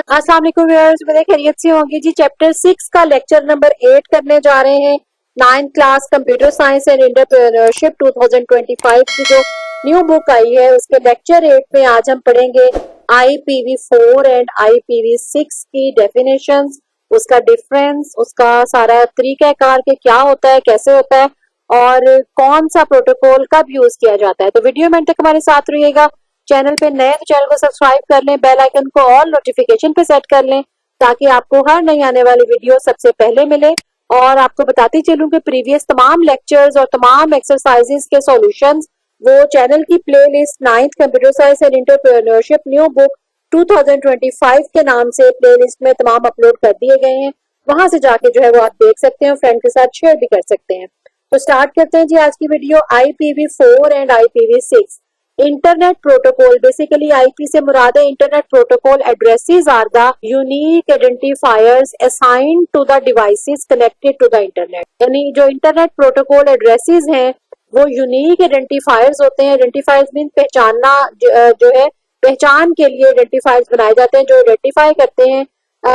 अस्सलाम वालेकुम व्यूअर्स, मेरे खैरियत से होंगे जी। चैप्टर 6 का लेक्चर नंबर 8 करने जा रहे हैं। 9th class computer science and entrepreneurship 2025 की जो न्यू बुक आई है उसके लेक्चर 8 में आज हम पढ़ेंगे IPv4 एंड IPv6 की डेफिनेशंस, उसका डिफरेंस, उसका सारा तरीकाकार के क्या होता है, कैसे होता है और कौन सा प्रोटोकॉल कब यूज किया जाता है। तो वीडियो में तक हमारे साथ रहिएगा। चैनल पे नए तो चैनल को सब्सक्राइब कर लें, बेल आइकन को ऑल नोटिफिकेशन पे सेट कर लें ताकि आपको हर नई आने वाली वीडियो सबसे पहले मिले। और आपको बताती चलूं कि प्रीवियस तमाम लेक्चर्स और तमाम एक्सरसाइजेस के सॉल्यूशंस वो चैनल की playlist 9th computer science and entrepreneurship new book 2025 के नाम से प्लेलिस्ट में तमाम अपलोड कर दिए गए हैं। वहां से जाके जो है वो आप देख सकते हैं, फ्रेंड के साथ शेयर भी कर सकते हैं। तो स्टार्ट करते हैं जी आज की video. IPv4 and IPv6 internet protocol. Basically IP से मुराद है internet protocol addresses are the unique identifiers assigned to the devices connected to the internet. यानी जो इंटरनेट प्रोटोकॉल एड्रेसेस हैं वो यूनिक आइडेंटिफायर्स होते हैं। आइडेंटिफायर्स मीन पहचानना, जो है पहचान के लिए आइडेंटिफायर्स बनाए जाते हैं जो आइडेंटिफाई करते हैं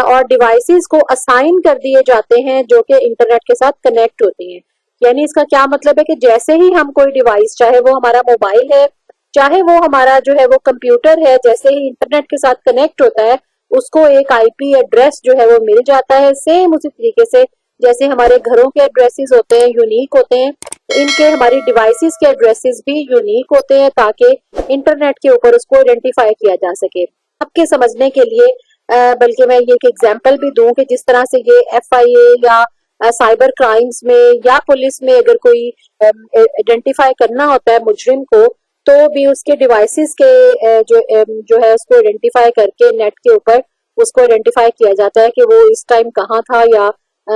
और डिवाइसेस को असाइन कर दिए जाते हैं जो कि इंटरनेट के साथ कनेक्ट होती हैं। यानी इसका क्या मतलब है कि जैसे ही हम कोई डिवाइस, चाहे वो हमारा मोबाइल है, चाहे वो हमारा जो है वो कंप्यूटर है, जैसे ही इंटरनेट के साथ कनेक्ट होता है उसको एक आईपी एड्रेस जो है वो मिल जाता है। सेम उसी तरीके से जैसे हमारे घरों के एड्रेसेस होते हैं, यूनिक होते हैं, इनके हमारी डिवाइसेस के एड्रेसेस भी यूनिक होते हैं ताकि इंटरनेट के ऊपर उसको आइडेंटिफाई किया जा सके। आपके समझने के लिए बल्कि मैं ये एक एग्जांपल भी दूं कि जिस तरह से ये FIA या साइबर क्राइम्स में या पुलिस में अगर कोई आइडेंटिफाई करना होता है मुजरिम को, तो भी उसके डिवाइसेस के जो है उसको आइडेंटिफाई करके नेट के ऊपर उसको आइडेंटिफाई किया जाता है कि वो इस टाइम कहाँ था या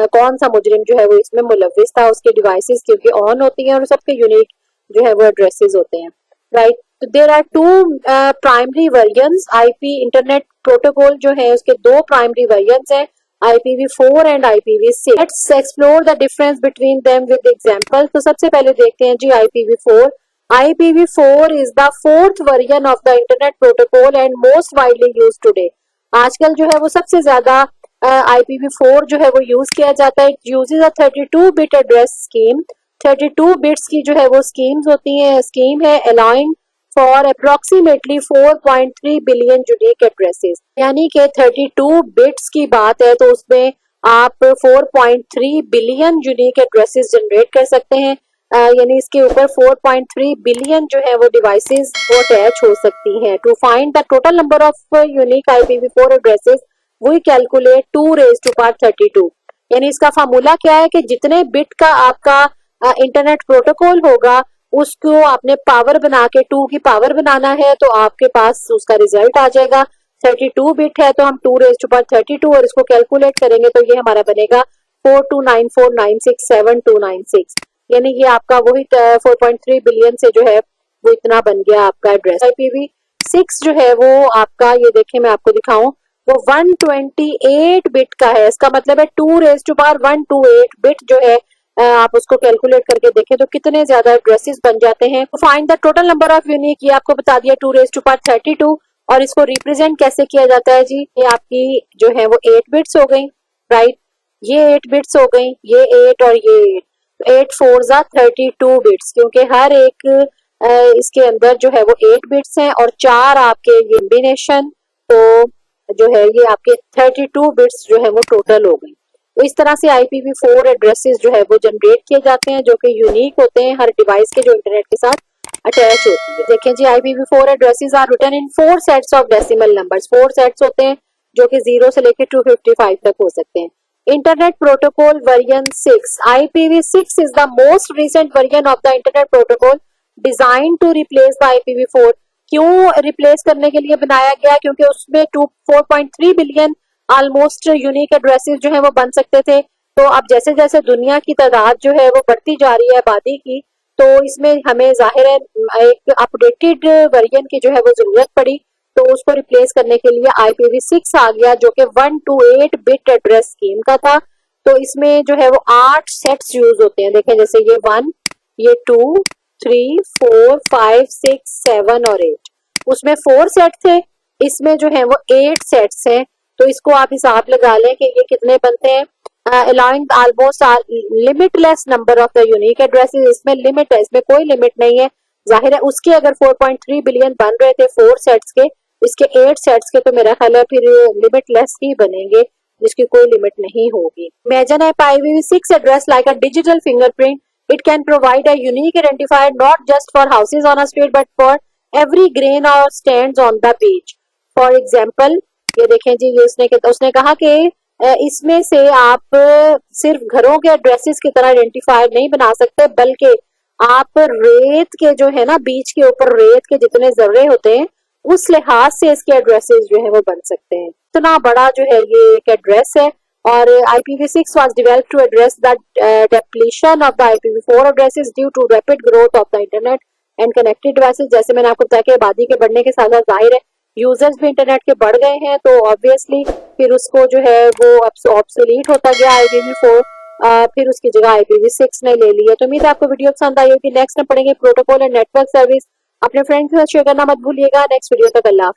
कौन सा मुजरिम जो है वो इसमें मुलविस था। उसके डिवाइसेस क्योंकि ऑन होती हैं और सबके यूनिक जो है वो एड्रेसेस होते हैं, राइट। तो there are two primary variants. IP internet protocol जो है उसके दो प्राइमरी वेरिएंट्स हैं, IPv4 and IPv6। Let's explore the difference between them with example. तो सबसे पहले देखते हैं जी IPv4। IPv4 is the fourth version of the internet protocol and most widely used today। आजकल जो है वो सबसे ज्यादा IPv4 जो है वो यूज किया जाता है। It uses a 32-bit address scheme। 32 bits की जो है वो स्कीम्स होती हैं, स्कीम है allowing for approximately 4.3 billion unique addresses. यानी कि 32 बिट्स की बात है तो उसमें आप 4.3 बिलियन यूनिक एड्रेसेस जनरेट कर सकते हैं। यानी इसके ऊपर 4.3 बिलियन जो है वो डिवाइसेस वो अटैच हो सकती हैं। To find the total number of unique IPv4 addresses we calculate 2 raised to power 32। यानी इसका फार्मूला क्या है कि जितने बिट का आपका इंटरनेट प्रोटोकॉल होगा उसको आपने पावर बना के 2 की पावर बनाना है तो आपके पास उसका रिजल्ट आ जाएगा। 32 बिट है तो हम 2 raised to power 32 और इसको कैलकुलेट करेंगे तो ये हमारा बनेगा 4294967296। यानी ये आपका वही 4.3 बिलियन से जो है वो इतना बन गया आपका एड्रेस। IPv6 जो है वो आपका, ये देखिए मैं आपको दिखाऊं, वो 128 बिट का है। इसका मतलब है 2 raised to power 128 बिट जो है आप उसको कैलकुलेट करके देखें तो कितने ज्यादा एड्रेसेस बन जाते हैं। Find the total number of unique, ये आपको बता दिया 2 raised to power 32। और इसको रिप्रेजेंट कैसे किया जाता है जी, ये आपकी जो है वो 8 बिट्स हो गई, राइट। ये 8 बिट्स हो गई, ये 8 और ये 8 4 जा 32 बिट्स, क्योंकि हर एक इसके अंदर जो है वो 8 बिट्स हैं और 4 आपके कॉम्बिनेशन, तो जो है ये आपके 32 बिट्स जो है वो टोटल हो गई। तो इस तरह से IPv4 एड्रेसेस जो है वो जनरेट किए जाते हैं जो कि यूनिक होते हैं हर डिवाइस के जो इंटरनेट के साथ अटैच होती है। देखें जी IPv4 addresses are written in 4 sets of decimal numbers. 4 sets होते हैं जो कि 0 से लेकर 255 तक हो सकते हैं। Internet Protocol version 6। IPv6 is the most recent version of the Internet Protocol designed to replace the IPv4। क्यों रिप्लेस करने के लिए बनाया गया? क्योंकि उसमें 4.3 बिलियन ऑलमोस्ट यूनिक एड्रेसेस जो है वो बन सकते थे। तो अब जैसे जैसे दुनिया की तादाद जो है वो बढ़ती जा रही है आबादी की, तो इसमें हमें जाहिर है एक अपडेटेड वर्जन की जो है वो जरूरत पड़ी, तो उसको रिप्लेस करने के लिए IPv6 आ गया जो कि 128 बिट एड्रेस स्कीम का था। तो इसमें जो है वो 8 सेट्स यूज होते हैं। देखें जैसे ये 1, ये 2, 3, 4, 5, 6, 7 और 8। उसमें 4 सेट थे, इसमें जो है वो 8 सेट्स हैं तो इसको आप हिसाब लगा लें कि ये कितने बनते हैं। Allowing almost limitless number of the unique addresses, इसमें लिमिट है, इसमें कोई लिमिट नहीं है। जाहिर है उसके अगर 4.3 बिलियन बन रहे थे 4 सेट्स के, इसके 8 सेट्स के, तो मेरा ख्याल है फिर लिमिटलेस ही बनेंगे जिसकी कोई लिमिट नहीं होगी। इमेजिन है IPv6 address like a digital fingerprint, it can provide a unique identifier not just for houses on a street but for every grain और sands on the beach. For example ये देखें जी, ये उसने कहा कि इसमें से आप सिर्फ घरों के एड्रेसेस की तरह आइडेंटिफायर नहीं बना सकते, बल्कि आप रेत के जो है ना, बीच के ऊपर रेत के जितने जर्रे होते हैं उस लिहाज से इसके एड्रेसेस जो है वो बन सकते हैं। इतना बड़ा जो है ये एक एड्रेस है। और IPv6 was developed to address the depletion of the IPv4 addresses due to rapid growth of the internet and connected devices। जैसे मैंने आपको बताया कि आबादी के बढ़ने के साथ साथ जाहिर है यूजर्स भी इंटरनेट के बढ़ गए हैं, तो ऑब्वियसली फिर उसको जो है वो ऑब्सोलीट होता गया IPv4, फिर उसकी जगह IPv6 ने ले ली है। तो उम्मीद है आपको वीडियो पसंद आई होगी। नेक्स्ट में पढ़ेंगे प्रोटोकॉल एंड नेटवर्क सर्विस। अपने फ्रेंड्स के साथ शेयर करना मत भूलिएगा। नेक्स्ट वीडियो तक अल्लाह।